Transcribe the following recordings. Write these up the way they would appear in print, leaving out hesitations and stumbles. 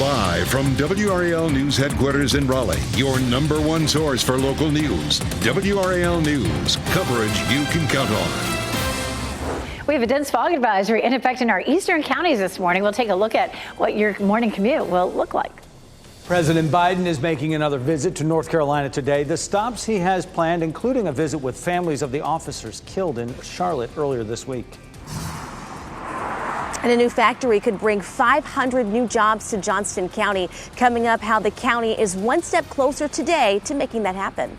Live from WRAL News Headquarters in Raleigh, your number one source for local news. WRAL News, coverage you can count on. We have a dense fog advisory in effect in our eastern counties this morning. We'll take a look at what your morning commute will look like. President Biden is making another visit to North Carolina today. The stops he has planned, including a visit with families of the officers killed in Charlotte earlier this week. And a new factory could bring 500 new jobs to Johnston County. Coming up, how the county is one step closer today to making that happen.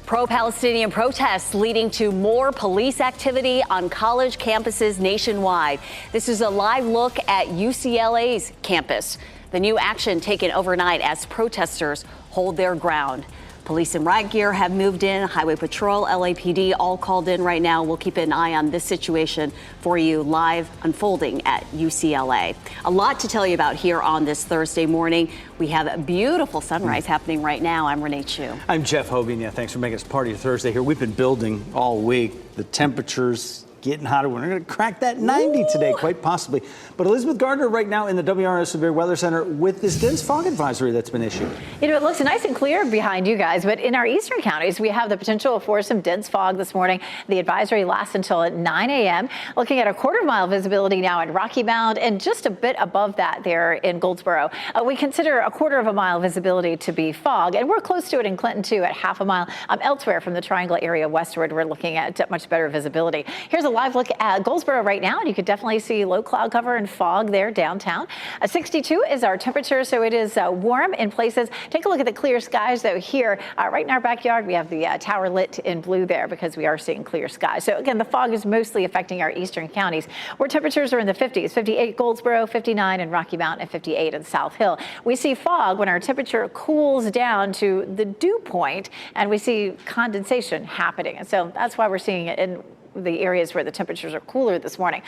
Pro-Palestinian protests leading to more police activity on college campuses nationwide. This is a live look at UCLA's campus. The new action taken overnight as protesters hold their ground. Police in riot gear have moved in. Highway Patrol, LAPD all called in right now. We'll keep an eye on this situation for you live unfolding at UCLA. A lot to tell you about here on this Thursday morning. We have a beautiful sunrise happening right now. I'm Renee Chu. I'm Jeff Hogan. Yeah, thanks for making us part of your Thursday here. We've been building all week. The temperatures getting hotter. We're going to crack that 90 today, quite possibly. But Elizabeth Gardner right now in the WRS Severe Weather Center with this dense fog advisory that's been issued. You know, it looks nice and clear behind you guys, but in our eastern counties, we have the potential for some dense fog this morning. The advisory lasts until at 9 a.m. Looking at a quarter-mile visibility now in Rocky Mount and just a bit above that there in Goldsboro. We consider a quarter of a mile visibility to be fog, and we're close to it in Clinton, too, at half a mile. Elsewhere from the Triangle area westward, we're looking at much better visibility. Here's a live look at Goldsboro right now, and you could definitely see low cloud cover and fog there downtown. 62 is our temperature, so it is warm in places. Take a look at the clear skies, though, here. Right in our backyard, we have the tower lit in blue there because we are seeing clear skies. So, again, the fog is mostly affecting our eastern counties, where temperatures are in the 50s, 58 Goldsboro, 59 in Rocky Mount, and 58 in South Hill. We see fog when our temperature cools down to the dew point, and we see condensation happening. And so that's why we're seeing it in the areas where the temperatures are cooler this morning.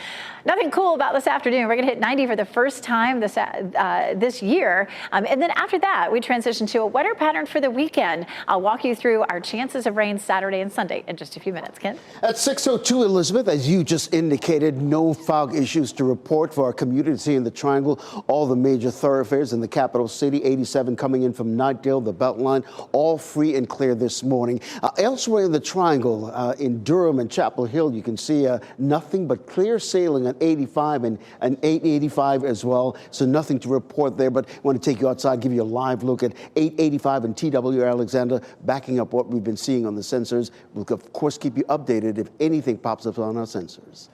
Nothing cool about this afternoon. We're going to hit 90 for the first time this year. And then after that, we transition to a wetter pattern for the weekend. I'll walk you through our chances of rain Saturday and Sunday in just a few minutes. Ken? At 6:02, Elizabeth, as you just indicated, no fog issues to report for our community in the Triangle. All the major thoroughfares in the capital city, 87 coming in from Knightdale, the Beltline, all free and clear this morning. Elsewhere in the Triangle, in Durham and Chapel Hill, you can see nothing but clear sailing on 85 and 885 as well. So nothing to report there, but I want to take you outside, give you a live look at 885 and TW Alexander, backing up what we've been seeing on the sensors. We'll, of course, keep you updated if anything pops up on our sensors.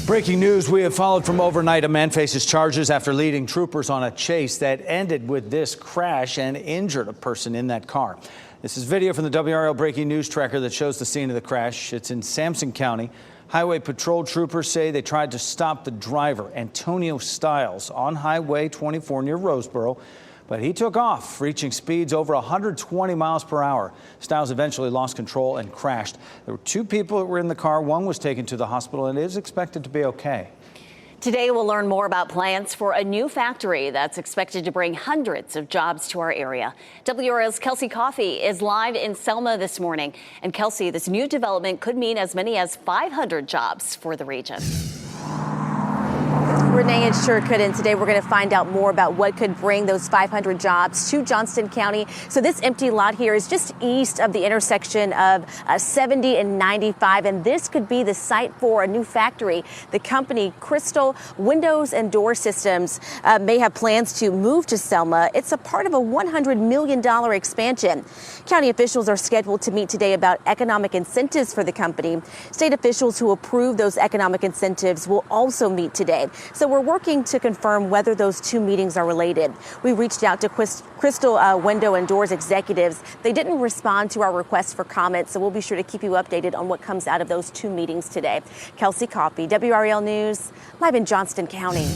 Breaking news we have followed from overnight. A man faces charges after leading troopers on a chase that ended with this crash and injured a person in that car. This is video from the WRL Breaking News tracker that shows the scene of the crash. It's in Sampson County. Highway Patrol troopers say they tried to stop the driver, Antonio Stiles, on Highway 24 near Roseboro, but he took off, reaching speeds over 120 miles per hour. Stiles eventually lost control and crashed. There were two people that were in the car. One was taken to the hospital and is expected to be okay. Today, we'll learn more about plans for a new factory that's expected to bring hundreds of jobs to our area. WRAL's Kelsey Coffey is live in Selma this morning. And Kelsey, this new development could mean as many as 500 jobs for the region. Renee, it sure could. And today we're going to find out more about what could bring those 500 jobs to Johnston County. So this empty lot here is just east of the intersection of 70 and 95. And this could be the site for a new factory. The company Crystal Windows and Door Systems may have plans to move to Selma. It's a part of a $100 million expansion. County officials are scheduled to meet today about economic incentives for the company. State officials who approve those economic incentives will also meet today. So we're working to confirm whether those two meetings are related. We reached out to Crystal Window and Doors executives. They didn't respond to our request for comment, so we'll be sure to keep you updated on what comes out of those two meetings today. Kelsey Coffey, WRAL News, live in Johnston County.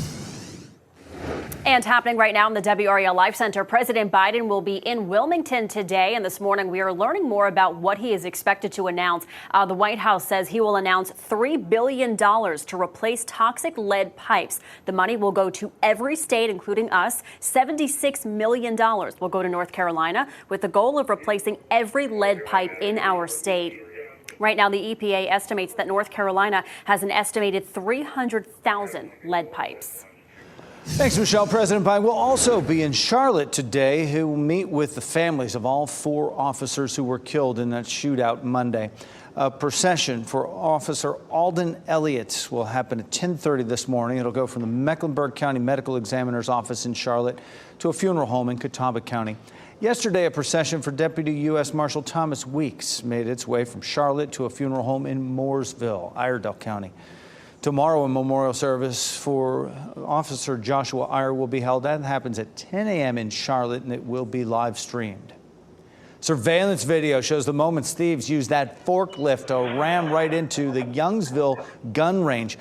And happening right now in the WRAL Life Center, President Biden will be in Wilmington today. And this morning, we are learning more about what he is expected to announce. The White House says he will announce $3 billion to replace toxic lead pipes. The money will go to every state, including us. $76 million will go to North Carolina with the goal of replacing every lead pipe in our state. Right now, the EPA estimates that North Carolina has an estimated 300,000 lead pipes. Thanks, Michelle. President Biden will also be in Charlotte today. He will meet with the families of all 4 officers who were killed in that shootout Monday. A procession for Officer Alden Elliott will happen at 10:30 this morning. It'll go from the Mecklenburg County Medical Examiner's office in Charlotte to a funeral home in Catawba County. Yesterday, a procession for Deputy U.S. Marshal Thomas Weeks made its way from Charlotte to a funeral home in Mooresville, Iredell County. Tomorrow, a memorial service for Officer Joshua Iyer will be held. That happens at 10 a.m. in Charlotte, and it will be live streamed. Surveillance video shows the moments thieves used that forklift to ram right into the Youngsville gun range.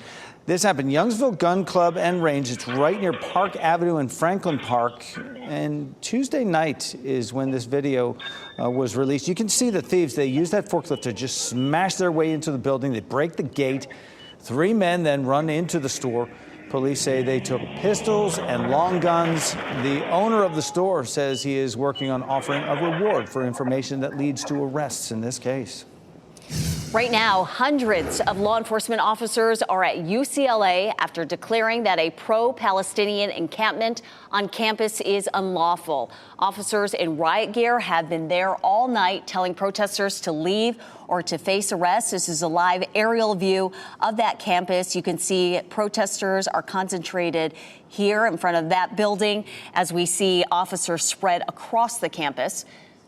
This happened Youngsville Gun Club and Range. It's right near Park Avenue and Franklin Park. And Tuesday night is when this video was released. You can see the thieves, they use that forklift to just smash their way into the building. They break the gate. 3 men then run into the store. Police say they took pistols and long guns. The owner of the store says he is working on offering a reward for information that leads to arrests in this case. Right now, hundreds of law enforcement officers are at UCLA after declaring that a pro-Palestinian encampment on campus is unlawful. Officers in riot gear have been there all night telling protesters to leave or to face arrest. This is a live aerial view of that campus. You can see protesters are concentrated here in front of that building as we see officers spread across the campus.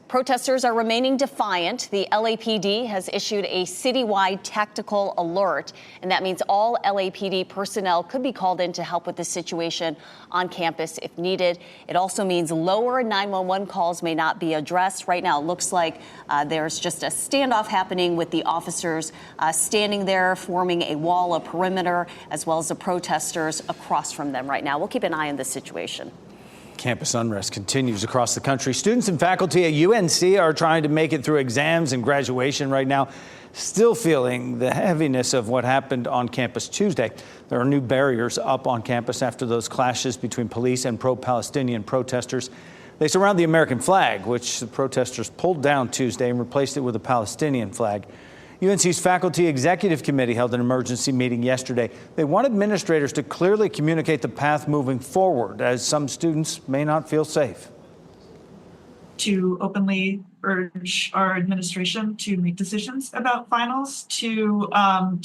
Protesters are remaining defiant. The LAPD has issued a citywide tactical alert, and that means all LAPD personnel could be called in to help with the situation on campus if needed. It also means lower 911 calls may not be addressed. Right now, it looks like there's just a standoff happening with the officers standing there, forming a wall, a perimeter, as well as the protesters across from them right now. We'll keep an eye on this situation. Campus unrest continues across the country. Students and faculty at UNC are trying to make it through exams and graduation right now, still feeling the heaviness of what happened on campus Tuesday. There are new barriers up on campus after those clashes between police and pro-Palestinian protesters. They surround the American flag, which the protesters pulled down Tuesday and replaced it with a Palestinian flag. UNC's Faculty Executive Committee held an emergency meeting yesterday. They want administrators to clearly communicate the path moving forward, as some students may not feel safe. To openly urge our administration to make decisions about finals, to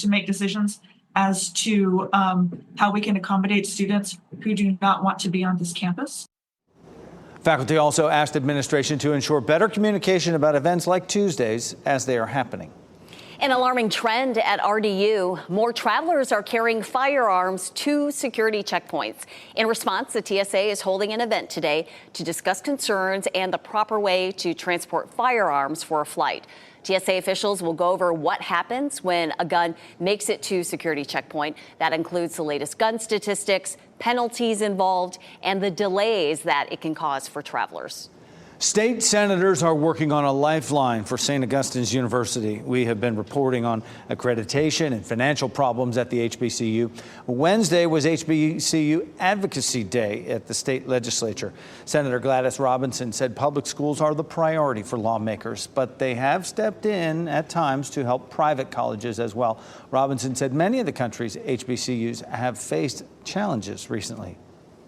make decisions as to how we can accommodate students who do not want to be on this campus. Faculty also asked administration to ensure better communication about events like Tuesdays as they are happening. An alarming trend at RDU. More travelers are carrying firearms to security checkpoints. In response, the TSA is holding an event today to discuss concerns and the proper way to transport firearms for a flight. TSA officials will go over what happens when a gun makes it to security checkpoint. That includes the latest gun statistics, penalties involved, and the delays that it can cause for travelers. State senators are working on a lifeline for St. Augustine's University. We have been reporting on accreditation and financial problems at the HBCU. Wednesday was HBCU Advocacy Day at the state legislature. Senator Gladys Robinson said public schools are the priority for lawmakers, but they have stepped in at times to help private colleges as well. Robinson said many of the country's HBCUs have faced challenges recently.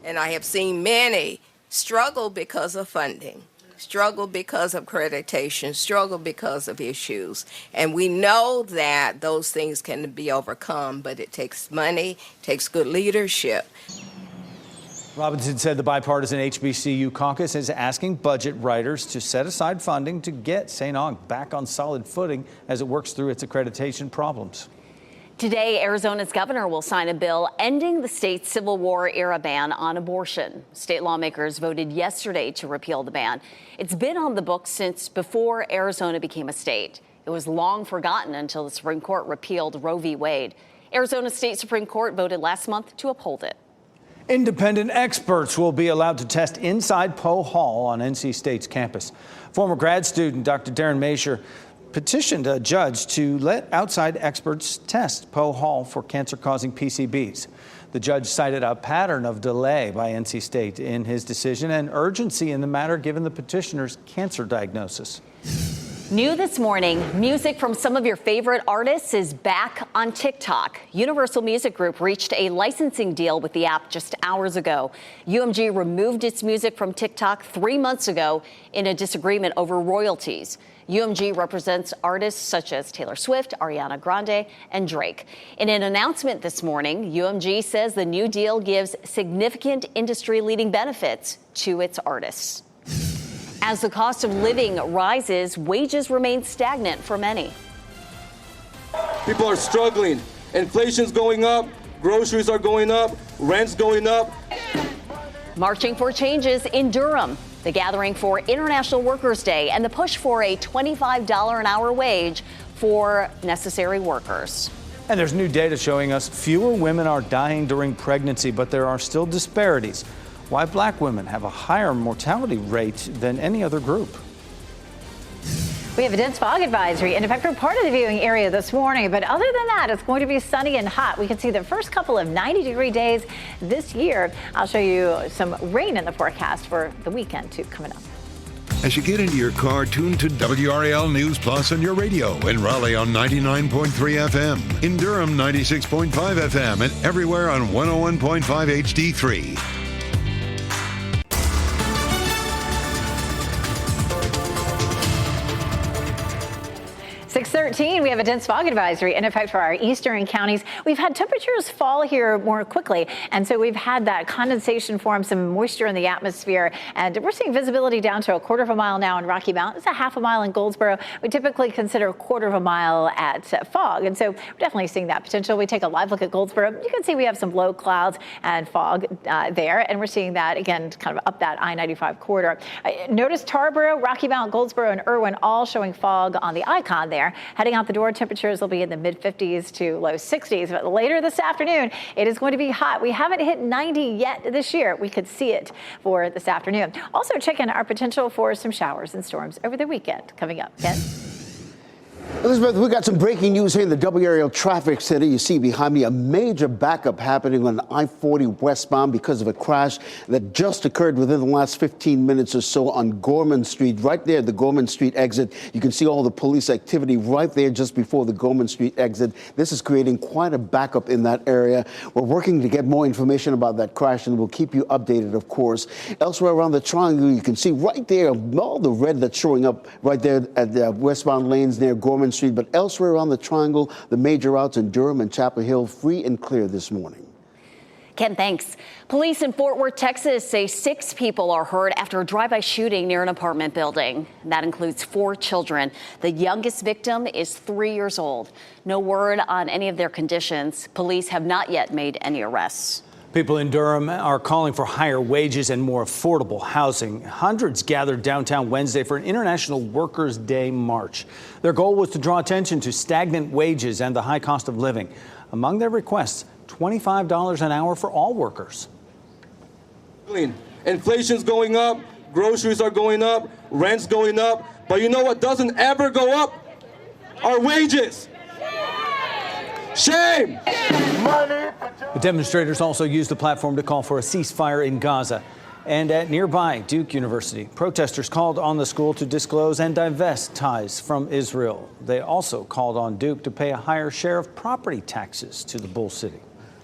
And I have seen many struggle because of funding, struggle because of accreditation, struggle because of issues. And we know that those things can be overcome, but it takes money, takes good leadership. Robinson said the bipartisan HBCU caucus is asking budget writers to set aside funding to get St. Aug back on solid footing as it works through its accreditation problems. Today, Arizona's governor will sign a bill ending the state's Civil War era ban on abortion. State lawmakers voted yesterday to repeal the ban. It's been on the books since before Arizona became a state. It was long forgotten until the Supreme Court repealed Roe v. Wade. Arizona State Supreme Court voted last month to uphold it. Independent experts will be allowed to test inside Poe Hall on NC State's campus. Former grad student Dr. Darren Masher petitioned a judge to let outside experts test Poe Hall for cancer-causing PCBs. The judge cited a pattern of delay by NC State in his decision and urgency in the matter given the petitioner's cancer diagnosis. New this morning, music from some of your favorite artists is back on TikTok. Universal Music Group reached a licensing deal with the app just hours ago. UMG removed its music from TikTok 3 months ago in a disagreement over royalties. UMG represents artists such as Taylor Swift, Ariana Grande, and Drake. In an announcement this morning, UMG says the new deal gives significant industry-leading benefits to its artists. As the cost of living rises, wages remain stagnant for many. People are struggling. Inflation's going up, groceries are going up, rent's going up. Marching for changes in Durham, the gathering for International Workers' Day, and the push for a $25 an hour wage for necessary workers. And there's new data showing us fewer women are dying during pregnancy, but there are still disparities. Why black women have a higher mortality rate than any other group. We have a dense fog advisory in effect for part of the viewing area this morning. But other than that, it's going to be sunny and hot. We can see the first couple of 90-degree days this year. I'll show you some rain in the forecast for the weekend, too, coming up. As you get into your car, tune to WRAL News Plus on your radio. In Raleigh on 99.3 FM. In Durham, 96.5 FM. And everywhere on 101.5 HD3. 6:13, we have a dense fog advisory in effect for our eastern counties. We've had temperatures fall here more quickly, and so we've had that condensation form, some moisture in the atmosphere, and we're seeing visibility down to a quarter of a mile now in Rocky Mount. It's a half a mile in Goldsboro. We typically consider a quarter of a mile at fog, and so we're definitely seeing that potential. We take a live look at Goldsboro. You can see we have some low clouds and fog there, and we're seeing that, again, kind of up that I-95 corridor. Notice Tarboro, Rocky Mount, Goldsboro, and Irwin all showing fog on the icon there. Heading out the door, temperatures will be in the mid-50s to low 60s. But later this afternoon, it is going to be hot. We haven't hit 90 yet this year. We could see it for this afternoon. Also, check in our potential for some showers and storms over the weekend coming up. Ken? Elizabeth, we got some breaking news here in the WRAL Traffic Center. You see behind me a major backup happening on I-40 westbound because of a crash that just occurred within the last 15 minutes or so on Gorman Street. Right there, the Gorman Street exit. You can see all the police activity right there just before the Gorman Street exit. This is creating quite a backup in that area. We're working to get more information about that crash, and we'll keep you updated, of course. Elsewhere around the triangle, you can see right there all the red that's showing up right there at the westbound lanes near Gorman Street, but elsewhere around the triangle, the major routes in Durham and Chapel Hill free and clear this morning. Ken, thanks. Police in Fort Worth, Texas say 6 people are hurt after a drive-by shooting near an apartment building. That includes 4 children. The youngest victim is 3 years old. No word on any of their conditions. Police have not yet made any arrests. People in Durham are calling for higher wages and more affordable housing. Hundreds gathered downtown Wednesday for an International Workers' Day march. Their goal was to draw attention to stagnant wages and the high cost of living. Among their requests, $25 an hour for all workers. Inflation's going up, groceries are going up, rent's going up, but you know what doesn't ever go up? Our wages. Shame! The demonstrators also used the platform to call for a ceasefire in Gaza. And at nearby Duke University, protesters called on the school to disclose and divest ties from Israel. They also called on Duke to pay a higher share of property taxes to the Bull City.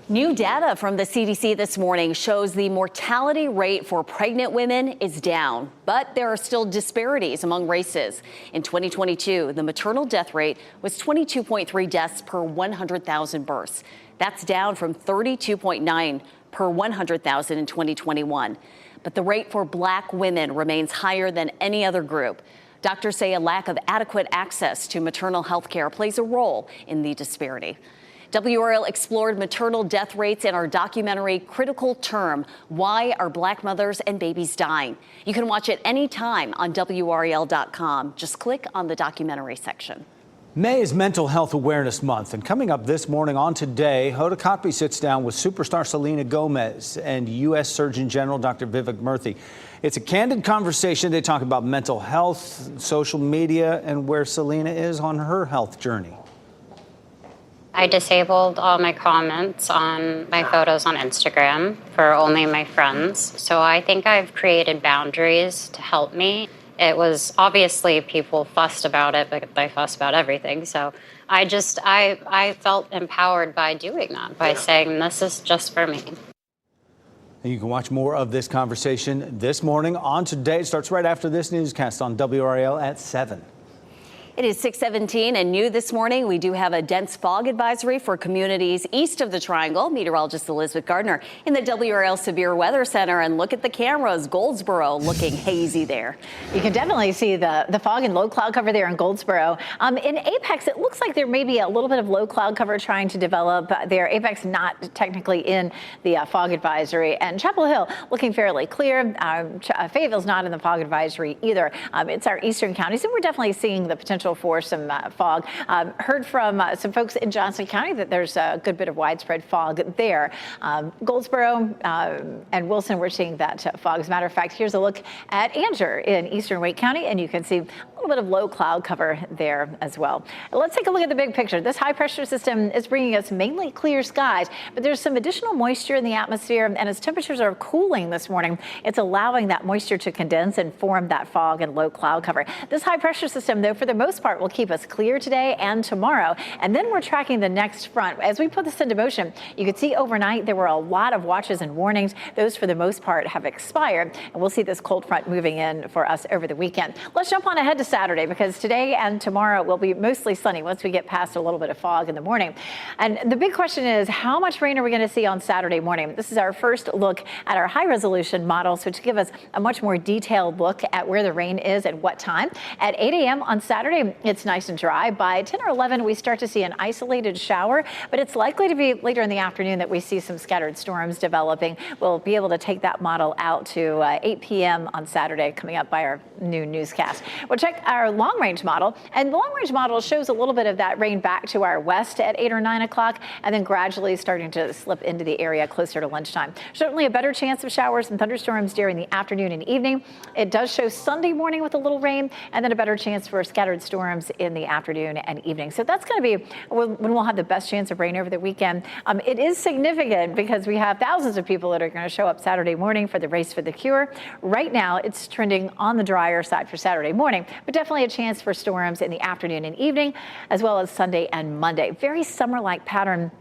New data from the CDC this morning shows the mortality rate for pregnant women is down, but there are still disparities among races. In 2022, the maternal death rate was 22.3 deaths per 100,000 births. That's down from 32.9 per 100,000 in 2021. But the rate for black women remains higher than any other group. Doctors say a lack of adequate access to maternal health care plays a role in the disparity. WRAL explored maternal death rates in our documentary Critical Term, Why Are Black Mothers and Babies Dying? You can watch it anytime on WRAL.com. Just click on the documentary section. May is Mental Health Awareness Month, and coming up this morning on Today, Hoda Kotb sits down with superstar Selena Gomez and U.S. Surgeon General Dr. Vivek Murthy. It's a candid conversation. They talk about mental health, social media, and where Selena is on her health journey. I disabled all my comments on my photos on Instagram for only my friends. So I think I've created boundaries to help me. it was obviously people fussed about it, but they fuss about everything. So I felt empowered by doing that, by saying this is just for me. And you can watch more of this conversation this morning on Today. It starts right after this newscast on WRAL at 7. It is 6:17 and new this morning. We do have a dense fog advisory for communities east of the Triangle. Meteorologist Elizabeth Gardner in the WRAL Severe Weather Center. And look at the cameras. Goldsboro looking hazy there. You can definitely see the fog and low cloud cover there in Goldsboro. In Apex, it looks like there may be a little bit of low cloud cover trying to develop there. Apex not technically in the fog advisory. And Chapel Hill looking fairly clear. Fayetteville's not in the fog advisory either. It's our eastern counties, and we're definitely seeing the potential for some fog. Heard from some folks in Johnson County that there's a good bit of widespread fog there. Goldsboro and Wilson, we're seeing that fog. As a matter of fact, here's a look at Angier in eastern Wake County, and you can see a little bit of low cloud cover there as well. Let's take a look at the big picture. This high pressure system is bringing us mainly clear skies, but there's some additional moisture in the atmosphere, and as temperatures are cooling this morning, it's allowing that moisture to condense and form that fog and low cloud cover. This high pressure system, though, for the most part will keep us clear today and tomorrow, and then we're tracking the next front. As we put this into motion, you can see overnight there were a lot of watches and warnings. Those, for the most part, have expired, and we'll see this cold front moving in for us over the weekend. Let's jump on ahead to Saturday, because today and tomorrow will be mostly sunny once we get past a little bit of fog in the morning. And the big question is, how much rain are we going to see on Saturday morning? This is our first look at our high resolution models, which give us a much more detailed look at where the rain is at what time. At 8 a.m. on Saturday, it's nice and dry. By 10 or 11, we start to see an isolated shower, but it's likely to be later in the afternoon that we see some scattered storms developing. We'll be able to take that model out to 8 p.m. on Saturday, coming up by our new newscast. We'll check our long-range model, and the long-range model shows a little bit of that rain back to our west at 8 or 9 o'clock, and then gradually starting to slip into the area closer to lunchtime. Certainly a better chance of showers and thunderstorms during the afternoon and evening. It does show Sunday morning with a little rain, and then a better chance for scattered storms in the afternoon and evening. So that's going to be when we'll have the best chance of rain over the weekend. It is significant because we have thousands of people that are going to show up Saturday morning for the Race for the Cure. Right now, it's trending on the drier side for Saturday morning, but definitely a chance for storms in the afternoon and evening, as well as Sunday and Monday. Very summer-like pattern.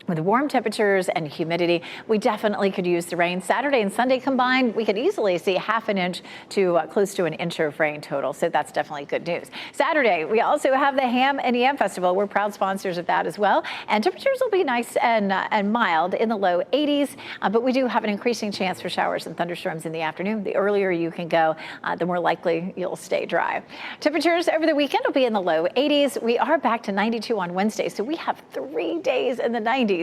With warm temperatures and humidity, we definitely could use the rain. Saturday and Sunday combined, we could easily see half an inch to close to an inch of rain total. So that's definitely good news. Saturday, we also have the Ham and Yam Festival. We're proud sponsors of that as well. And temperatures will be nice and mild in the low 80s. But we do have an increasing chance for showers and thunderstorms in the afternoon. The earlier you can go, the more likely you'll stay dry. Temperatures over the weekend will be in the low 80s. We are back to 92 on Wednesday. So we have 3 days in the 90s.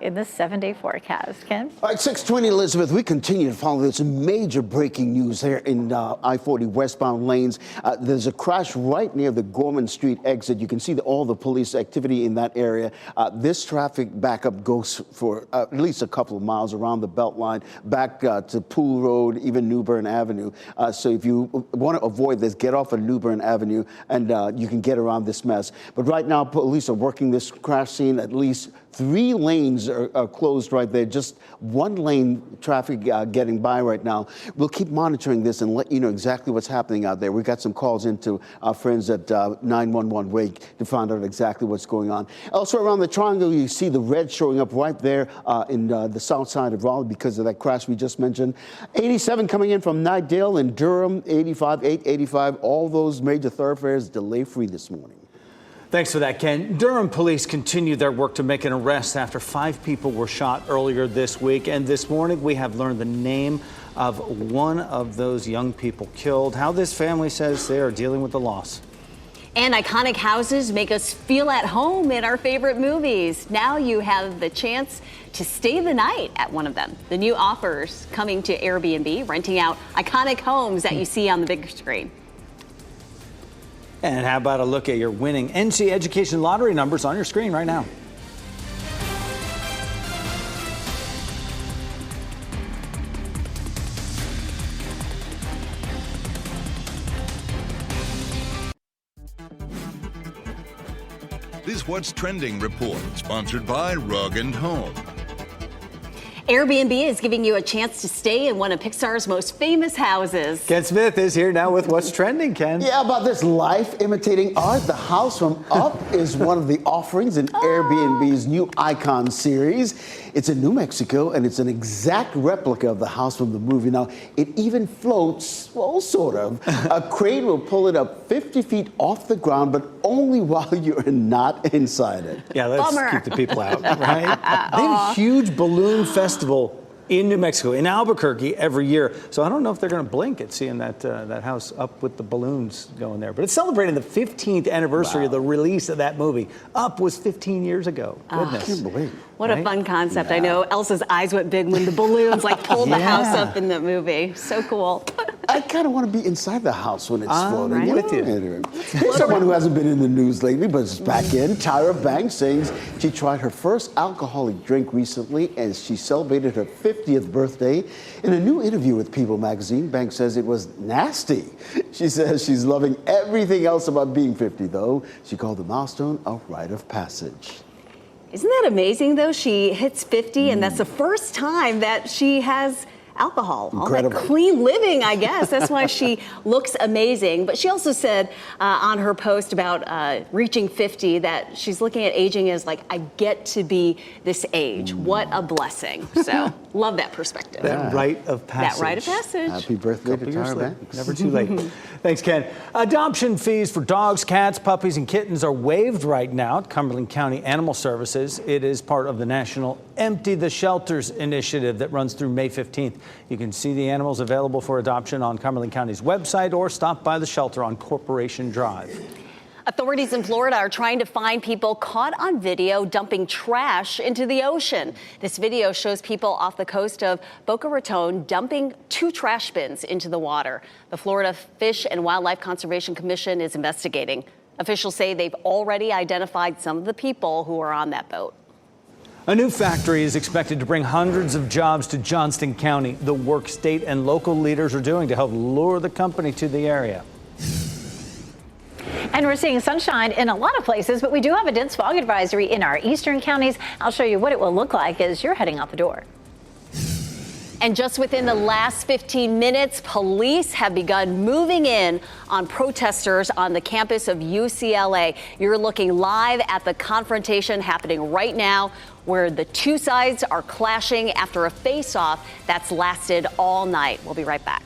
In this 7-day forecast. Ken? All right, 6:20, Elizabeth. We continue to follow this major breaking news here in I-40 westbound lanes. There's a crash right near the Gorman Street exit. You can see all the police activity in that area. This traffic backup goes for at least a couple of miles around the Beltline, back to Pool Road, even New Bern Avenue. So if you want to avoid this, get off of New Bern Avenue, and you can get around this mess. But right now, police are working this crash scene. At least 3 lanes are closed right there. Just 1 lane traffic getting by right now. We'll keep monitoring this and let you know exactly what's happening out there. We got some calls into our friends at 911 Wake to find out exactly what's going on. Also around the Triangle, you see the red showing up right there in the south side of Raleigh because of that crash we just mentioned. 87 coming in from Nightdale and Durham, 85, 885. All those major thoroughfares delay-free this morning. Thanks for that, Ken. Durham police continue their work to make an arrest after 5 people were shot earlier this week. And this morning, we have learned the name of one of those young people killed, how this family says they are dealing with the loss. And iconic houses make us feel at home in our favorite movies. Now you have the chance to stay the night at one of them. The new offers coming to Airbnb, renting out iconic homes that you see on the big screen. And how about a look at your winning NC Education lottery numbers on your screen right now? This What's Trending report, sponsored by Rug & Home. Airbnb is giving you a chance to stay in one of Pixar's most famous houses. Ken Smith is here now with what's trending, Ken. Yeah, about this life imitating art. The house from Up is one of the offerings in Airbnb's new Icon series. It's in New Mexico, and it's an exact replica of the house from the movie. Now, it even floats, well, sort of. A crane will pull it up 50 feet off the ground, but only while you're not inside it. Yeah, let's Bummer. keep the people out, right? They have a huge balloon festival in New Mexico, in Albuquerque, every year. So I don't know if they're going to blink at seeing that house up with the balloons going there. But it's celebrating the 15th anniversary of the release of that movie. Up was 15 years ago. Goodness. I can't believe. What a fun concept. I know Elsa's eyes went big when the balloons pulled the house up in the movie. So cool. I kind of want to be inside the house when it's floating. Right with you. Here's someone who hasn't been in the news lately, but is back in. Tyra Banks saying she tried her first alcoholic drink recently as she celebrated her 50th birthday. In a new interview with People magazine, Banks says it was nasty. She says she's loving everything else about being 50, though. She called the milestone a rite of passage. Isn't that amazing, though? She hits 50, and that's the first time that she has alcohol. Incredible. All that clean living, I guess. That's why she looks amazing. But she also said on her post about reaching 50 that she's looking at aging as like, I get to be this age. What a blessing. So love that perspective. That rite of passage. That rite of passage. Happy birthday to Tyra Banks. Never too late. Thanks, Ken. Adoption fees for dogs, cats, puppies, and kittens are waived right now at Cumberland County Animal Services. It is part of the national Empty the Shelters initiative that runs through May 15th. You can see the animals available for adoption on Cumberland County's website or stop by the shelter on Corporation Drive. Authorities in Florida are trying to find people caught on video dumping trash into the ocean. This video shows people off the coast of Boca Raton dumping 2 trash bins into the water. The Florida Fish and Wildlife Conservation Commission is investigating. Officials say they've already identified some of the people who are on that boat. A new factory is expected to bring hundreds of jobs to Johnston County. The work state and local leaders are doing to help lure the company to the area. And we're seeing sunshine in a lot of places, but we do have a dense fog advisory in our eastern counties. I'll show you what it will look like as you're heading out the door. And just within the last 15 minutes, police have begun moving in on protesters on the campus of UCLA. You're looking live at the confrontation happening right now, where the two sides are clashing after a face-off that's lasted all night. We'll be right back.